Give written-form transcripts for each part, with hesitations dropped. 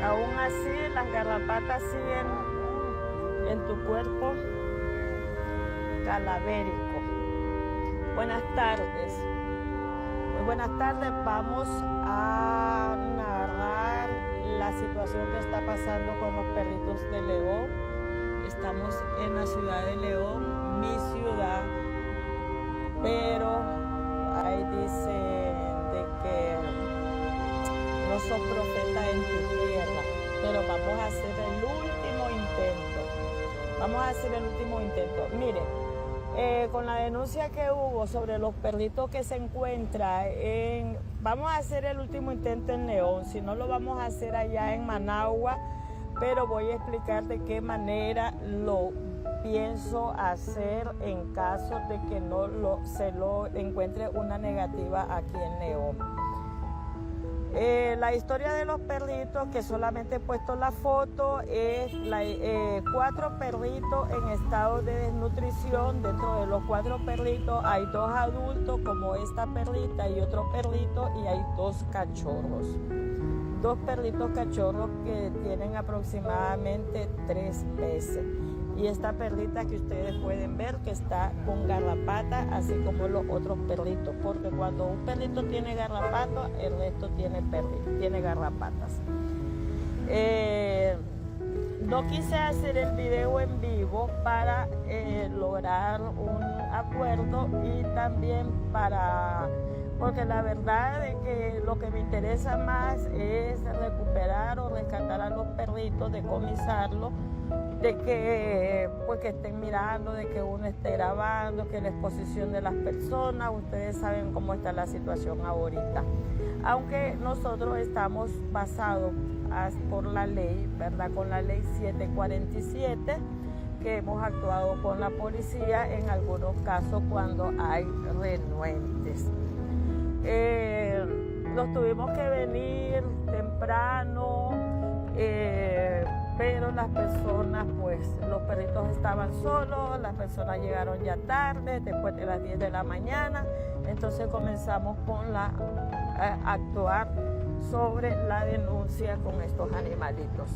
Aún así, las garrapatas siguen en tu cuerpo calavérico. Buenas tardes. Muy buenas tardes. Vamos a narrar la situación que está pasando con los perritos de León. Estamos en la ciudad de León, mi ciudad, pero ahí dicen de que no sos profeta en tu tierra, pero vamos a hacer el último intento. Vamos a hacer el último intento. Mire, con la denuncia que hubo sobre los perritos que se encuentran vamos a hacer el último intento en León, si no lo vamos a hacer allá en Managua, pero voy a explicar de qué manera lo pienso hacer en caso de que se lo encuentre una negativa aquí en León. La historia de los perritos, que solamente he puesto la foto, es 4 perritos en estado de desnutrición. Dentro de los 4 perritos hay 2 adultos, como esta perrita y otro perrito, y hay 2 cachorros. 2 perritos cachorros que tienen aproximadamente 3 meses. Y esta perrita que ustedes pueden ver que está con garrapata, así como los otros perritos, porque cuando un perrito tiene garrapato, el resto tiene garrapatas. No quise hacer el video en vivo para lograr un acuerdo y también porque la verdad es que lo que me interesa más es recuperar o rescatar a los perritos, decomisarlos, de que pues que estén mirando, de que uno esté grabando, que la exposición de las personas, ustedes saben cómo está la situación ahorita. Aunque nosotros estamos basados por la ley, ¿verdad? Con la ley 747, que hemos actuado con la policía en algunos casos cuando hay renuentes. Nos tuvimos que venir temprano, pero las personas, pues los perritos estaban solos, las personas llegaron ya tarde, después de las 10 de la mañana, entonces comenzamos con a actuar sobre la denuncia con estos animalitos.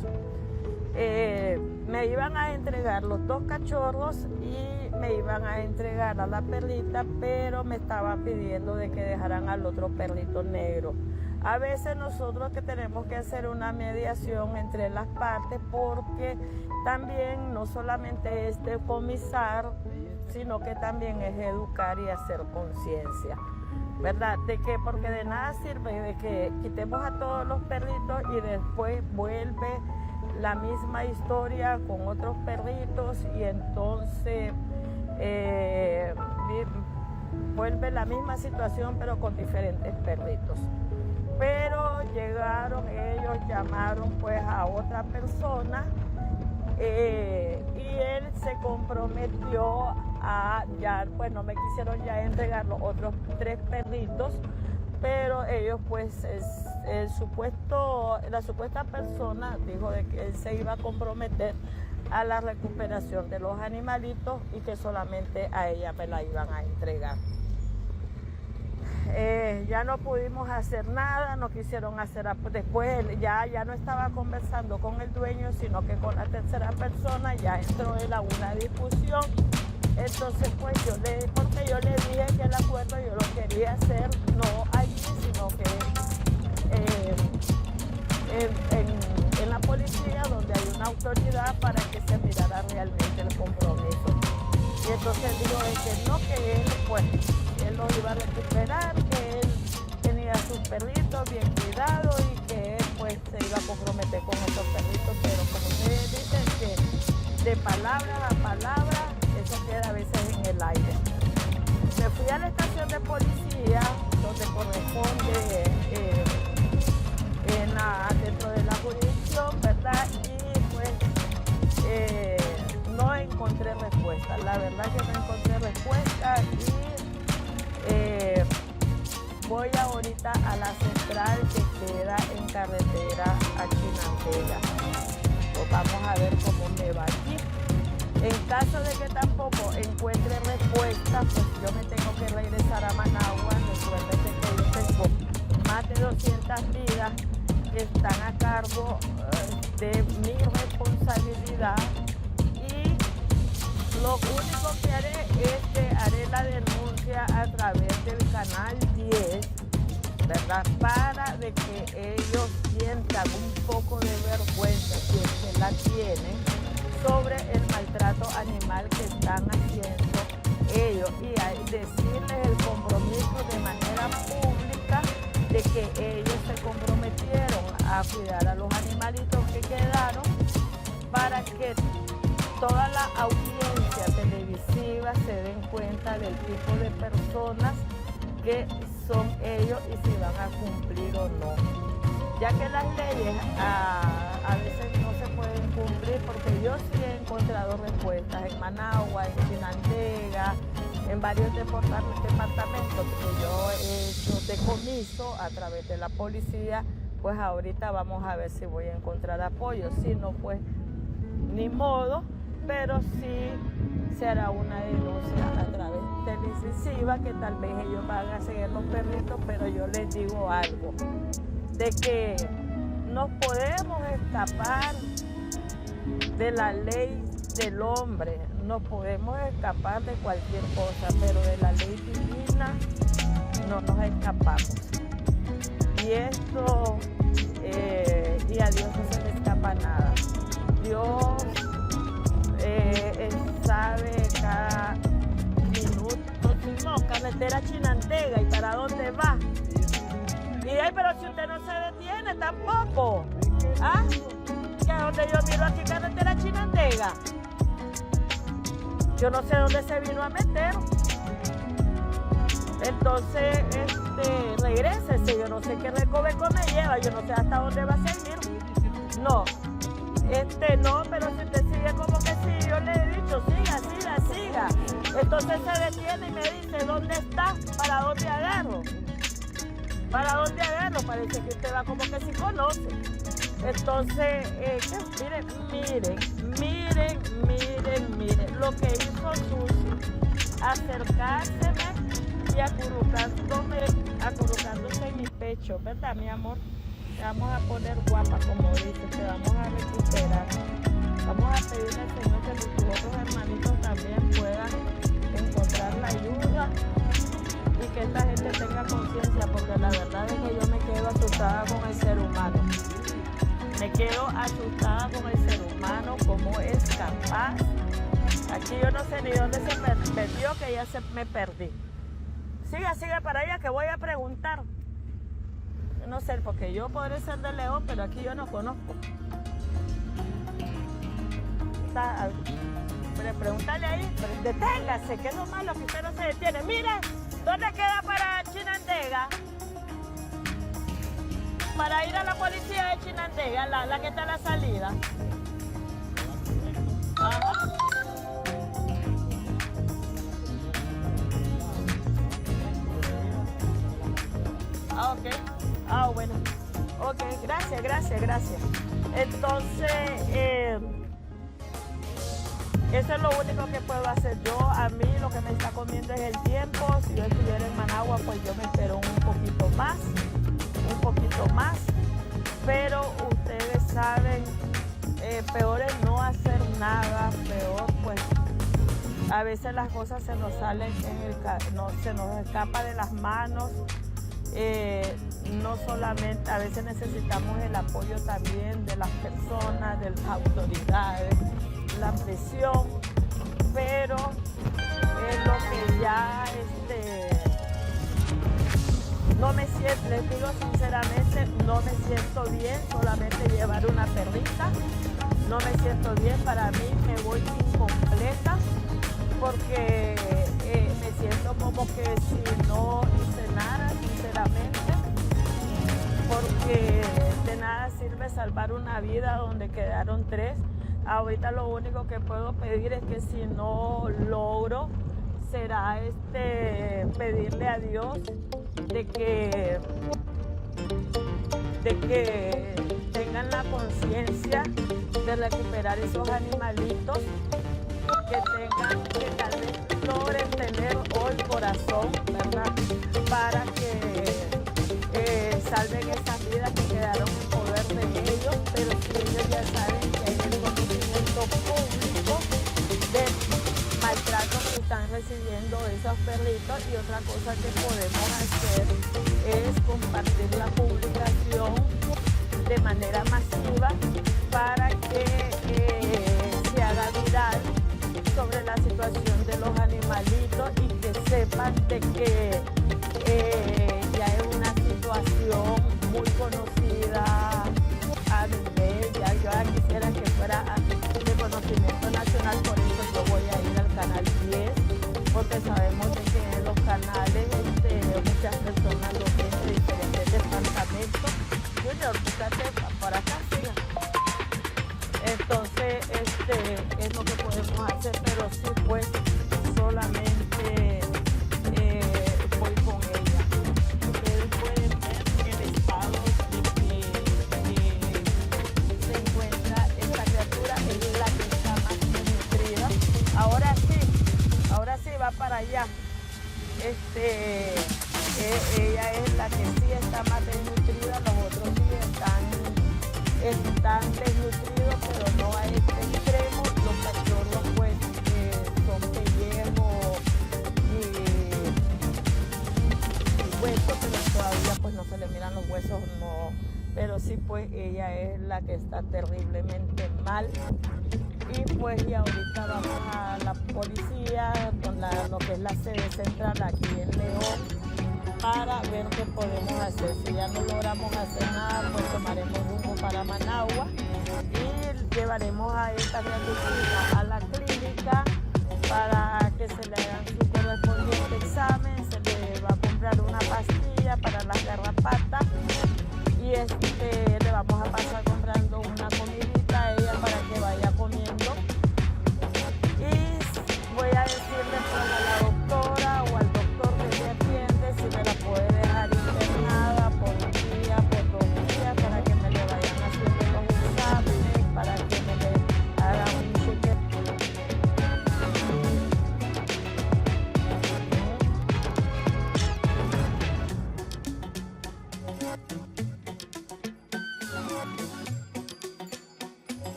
Me iban a entregar los 2 cachorros y me iban a entregar a la perrita, pero me estaban pidiendo de que dejaran al otro perrito negro. A veces nosotros que tenemos que hacer una mediación entre las partes, porque también no solamente es decomisar, sino que también es educar y hacer conciencia, ¿verdad? De que porque de nada sirve de que quitemos a todos los perritos y después vuelve la misma historia con otros perritos y entonces vuelve la misma situación pero con diferentes perritos. Pero llegaron, ellos llamaron pues a otra persona y él se comprometió pues no me quisieron ya entregar los otros 3 perritos, pero ellos pues la supuesta persona dijo de que él se iba a comprometer a la recuperación de los animalitos y que solamente a ella me la iban a entregar. Ya no pudimos hacer nada, no quisieron hacer, después ya no estaba conversando con el dueño, sino que con la tercera persona, ya entró él a una discusión. Entonces pues porque yo le dije que el acuerdo yo lo quería hacer no allí, sino que en la policía, donde hay una autoridad para que se mirara realmente el compromiso. Y entonces dijo que él los iba a recuperar, que él tenía sus perritos bien cuidados y que él pues se iba a comprometer con esos perritos, pero como ustedes dicen que de palabra a palabra eso queda a veces en el aire. Me fui a la estación de policía donde corresponde dentro de la jurisdicción, ¿verdad? Y pues no encontré respuesta. La verdad que no encontré respuesta y voy ahorita a la central que queda en carretera a Chinandega. Pues vamos a ver cómo me va aquí. En caso de que tampoco encuentre respuesta, pues yo me tengo que regresar a Managua. Recuerden que yo tengo más de 200 vidas están a cargo de mi responsabilidad, y lo único que haré es que haré la denuncia a través del canal 10, ¿verdad? Para de que ellos sientan un poco de vergüenza, si es que la tienen, sobre el maltrato animal que están haciendo ellos, y decirles el compromiso de manera pública de que ellos se comprometieron a cuidar a los animalitos que quedaron, para que toda la audiencia televisiva se den cuenta del tipo de personas que son ellos y si van a cumplir o no. Ya que las leyes a veces no se pueden cumplir, porque yo sí he encontrado respuestas en Managua, en Chinandega, en varios departamentos que yo he hecho decomiso a través de la policía. Pues ahorita vamos a ver si voy a encontrar apoyo. Si no, pues ni modo, pero sí se hará una denuncia a través televisiva, que tal vez ellos van a seguir los perritos, pero yo les digo algo, de que no podemos escapar de la ley del hombre, no podemos escapar de cualquier cosa, pero de la ley divina no nos escapamos. Y esto, y a Dios no se le escapa nada. Dios sabe cada minuto. No, carretera Chinandega, ¿y para dónde va? Y ay, pero si usted no se detiene tampoco. ¿Ah? Que a donde yo miro aquí, carretera Chinandega. Yo no sé dónde se vino a meter. Entonces, regrésese. Yo no sé qué recoveco me lleva. Yo no sé hasta dónde va a seguir. No. No, pero si usted sigue como que sí, yo le he dicho, siga. Entonces se detiene y me dice, ¿dónde está? ¿Para dónde agarro? ¿Para dónde agarro? Parece que usted va como que sí conoce. Entonces, miren, lo que hizo Susi, acercárseme y acurrucándose en mi pecho, ¿verdad, mi amor? Te vamos a poner guapa, como dice, te vamos a recuperar. Vamos a pedirle al Señor que nuestros otros hermanitos también puedan encontrar la ayuda y que esta gente tenga conciencia, porque la verdad es que yo me quedo asustada con el ser humano. Me quedo asustada con el ser humano, cómo es capaz. Aquí yo no sé ni dónde se perdió, que ya me perdí. Siga para allá, que voy a preguntar. No sé, porque yo podré ser de León, pero aquí yo no conozco. Pregúntale ahí, pero deténgase, que es lo malo que usted no se detiene. Mire, ¿dónde queda para Chinandega? Para ir a la policía de Chinandega, la que está a la salida. Ajá. Ok. Bueno. Ok, gracias. Entonces, eso es lo único que puedo hacer yo. A mí lo que me está comiendo es el tiempo. Si yo estuviera en Managua, pues yo me espero un poquito más. Pero ustedes saben, peor es no hacer nada, peor pues a veces las cosas se nos salen se nos escapa de las manos. No solamente, a veces necesitamos el apoyo también de las personas, de las autoridades, la presión, pero es lo que ya no me siento, les digo sinceramente, no me siento bien solamente llevar una perrita, no me siento bien, para mí me voy incompleta, porque me siento como que si no hice nada, sinceramente, porque de nada sirve salvar una vida donde quedaron 3. Ahorita lo único que puedo pedir es que si no logro, será pedirle a Dios de que tengan la conciencia de recuperar esos animalitos, que tal vez logren tener hoy corazón, ¿verdad? Para que salven esas vidas que quedaron en poder perritos. Y otra cosa que podemos hacer es compartir la publicación de manera masiva para que se haga viral sobre la situación de los animalitos y que sepan de que ya es una situación muy conocida a nivel, ya yo quisiera que fuera de conocimiento nacional. Por eso yo voy a ir al canal 10, porque sabemos de que en los canales muchas personas lo ven de diferentes departamentos. Junior, fíjate para acá, siga. Entonces, es lo que podemos hacer, pero sí, pues, solamente voy con ella. Ustedes pueden ver el estado de que se encuentra esta criatura, es la que está más desnutrida. Ahora sí va para allá. Ella es la que sí está más desnutrida, los otros sí están desnutridos, pero no a este extremo. Los cachorros pues son pellejos y huesos, pero todavía pues no se le miran los huesos, no. Pero sí, pues ella es la que está terriblemente mal. Y pues y ahorita vamos a la policía con lo que es la sede central aquí en León para ver qué podemos hacer. Si ya no logramos hacer nada, pues tomaremos rumbo para Managua y llevaremos a esta criatura a la clínica para que se le hagan su correspondiente examen. Se le va a comprar una pastilla para las garrapatas y le vamos a pasar con